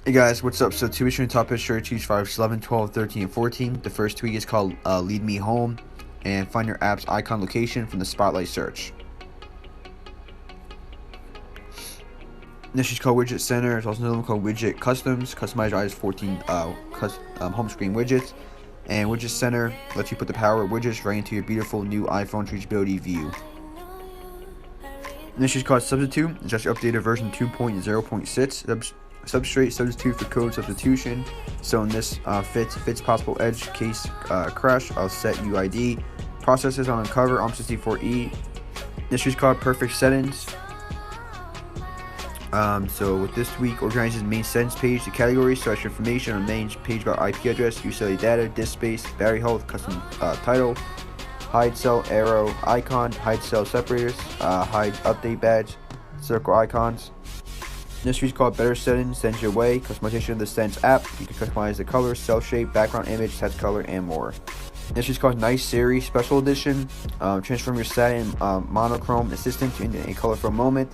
Hey guys, what's up? So two weeks from the top of choose 5, 11, 12, 13, and 14. The first tweak is called Lead Me Home, and find your app's icon location from the Spotlight search. This is called Widget Center. There's also another one called Widget Customs. Customize your iOS 14 home screen widgets. And Widget Center lets you put the power of widgets right into your beautiful new iPhone reachability view. And this is called Substitute. It's just updated version 2.0.6. Substrate substitute for code substitution. So in this fits possible edge case crash. I'll set UID. Processes on Unc0ver OM64E. This is called Perfect Settings. So with this tweak, organizes main settings page to categories, so extra information on main page about IP address, utility data, disk space, battery health, custom title, hide cell arrow icon, hide cell separators, hide update badge, circle icons. This is called Better Settings, sends your way, customization of the Settings app. You can customize the color, cell shape, background image, text color, and more. This is called Nice Siri Special Edition. Transform your satin monochrome assistant into a colorful moment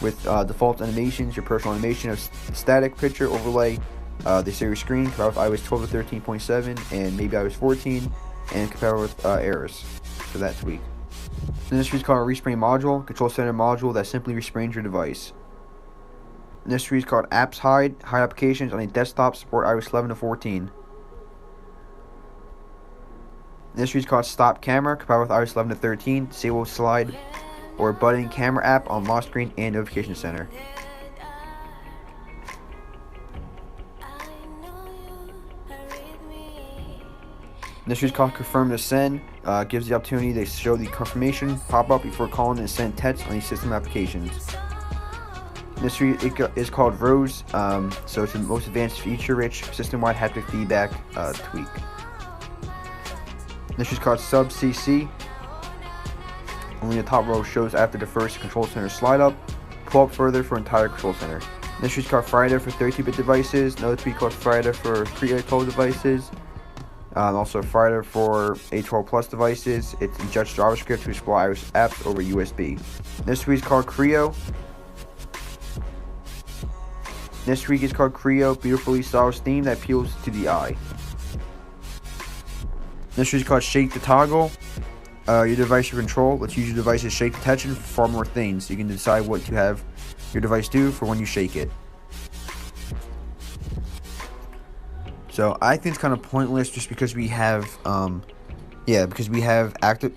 with default animations, your personal animation of static picture overlay, the Siri screen, compatible with iOS 12 to 13.7 and maybe iOS 14, and compatible with errors for that tweak. Then this is called a Respring Module, control center module that simply resprings your device. This tree is called Apps Hide applications on a desktop, support iOS 11 to 14. This tree is called Stop Camera, compatible with iOS 11 to 13, disable slide or button camera app on lock screen and notification center. This tree is called Confirm to Send, gives the opportunity to show the confirmation pop-up before calling and send text on these system applications. This is called Rose, so it's the most advanced feature-rich system-wide haptic feedback tweak. This is called Sub CC. Only the top row shows after the first control center slide up. Pull up further for entire control center. This is called Friday for 32-bit devices. Another tweak called Friday for pre-A12 devices. Also Friday for A12 Plus devices. It injects JavaScript to explore iOS apps over USB. This tweak is called Creo. This tweak is called Creo, beautifully stylized theme that appeals to the eye. This tweak is called Shake the Toggle. Your device to control. Let's use your device's shake detection for far more things. You can decide what to have your device do for when you shake it. So I think it's kind of pointless just because we have, because we have because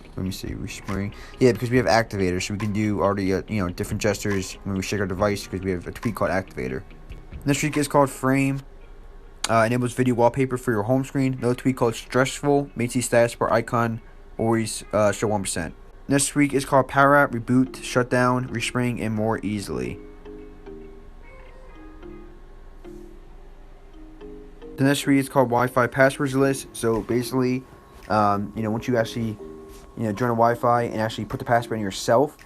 we have activators, so we can do already, different gestures when we shake our device because we have a tweak called activator. This tweak is called Frame. Enables video wallpaper for your home screen. Another tweak called Stressful. Makes the status bar icon always show 1%. This tweak is called Power App, Reboot, Shutdown, Respring, and more easily. The next tweak is called Wi-Fi Passwords List. So basically, once you actually, join a Wi-Fi and actually put the password in yourself,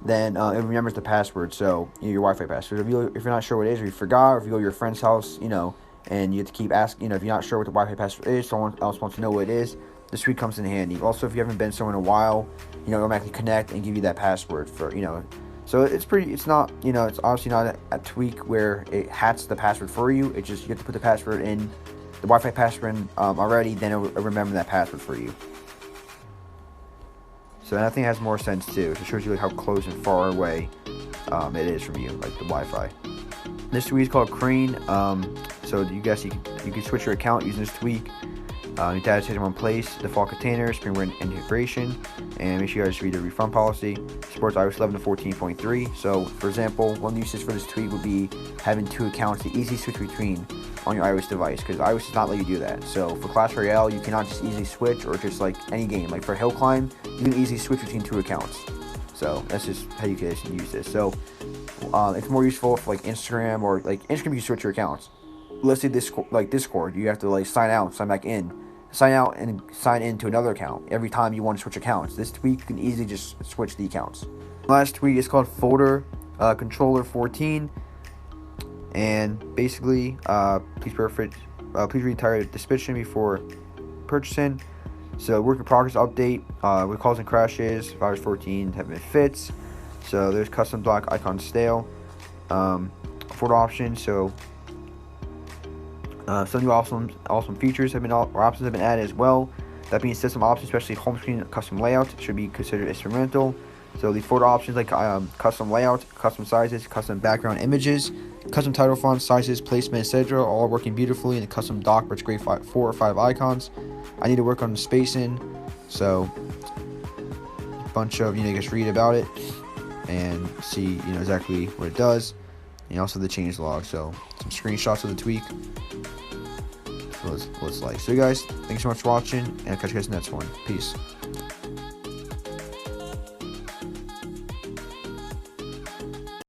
then it remembers the password, so your Wi-Fi password. If you're not sure what it is, or you forgot, or if you go to your friend's house, and you have to keep asking, if you're not sure what the Wi-Fi password is, someone else wants to know what it is, this tweak comes in handy. Also, if you haven't been somewhere in a while, it'll automatically connect and give you that password for, So it's obviously not a tweak where it hats the password for you. It's just you have to put the password in, the Wi-Fi password in already, then it'll remember that password for you. So I think it has more sense too. It shows you how close and far away it is from you, like the Wi-Fi. This tweak is called Checkra1n. So you can switch your account using this tweak. Your data stays in one place, default containers, firmware integration, and make sure you guys read the refund policy. Supports iOS 11 to 14.3. So, for example, one usage for this tweak would be having two accounts to easily switch between on your iOS device, because iOS does not let you do that. So, for Clash Royale, you cannot just easily switch, or just like any game. Like for Hill Climb, you can easily switch between two accounts. So, that's just how you guys can use this. So, it's more useful for like Instagram, or like Instagram, you switch your accounts. Let's say Discord, you have to sign out, sign back in. Sign out and sign into another account every time you want to switch accounts. This tweak you can easily just switch the accounts. Last tweak is called Folder Controller 14, and basically, please read the entire description before purchasing. So work in progress update with calls and crashes. iOS 14 have been fixed. So there's custom block icon stale. Folder options. So Some new awesome features have been or options have been added as well. That being said, some options, especially home screen custom layout, should be considered experimental. So these photo options like custom layout, custom sizes, custom background images, custom title font sizes, placement, etc., all working beautifully in the custom dock, which great 4 or 5 icons. I need to work on the spacing, so a bunch of just read about it and see exactly what it does, and also the change log. So some screenshots of the tweak. What it's like. So you guys, thanks so much for watching, and I'll catch you guys in the next one. Peace.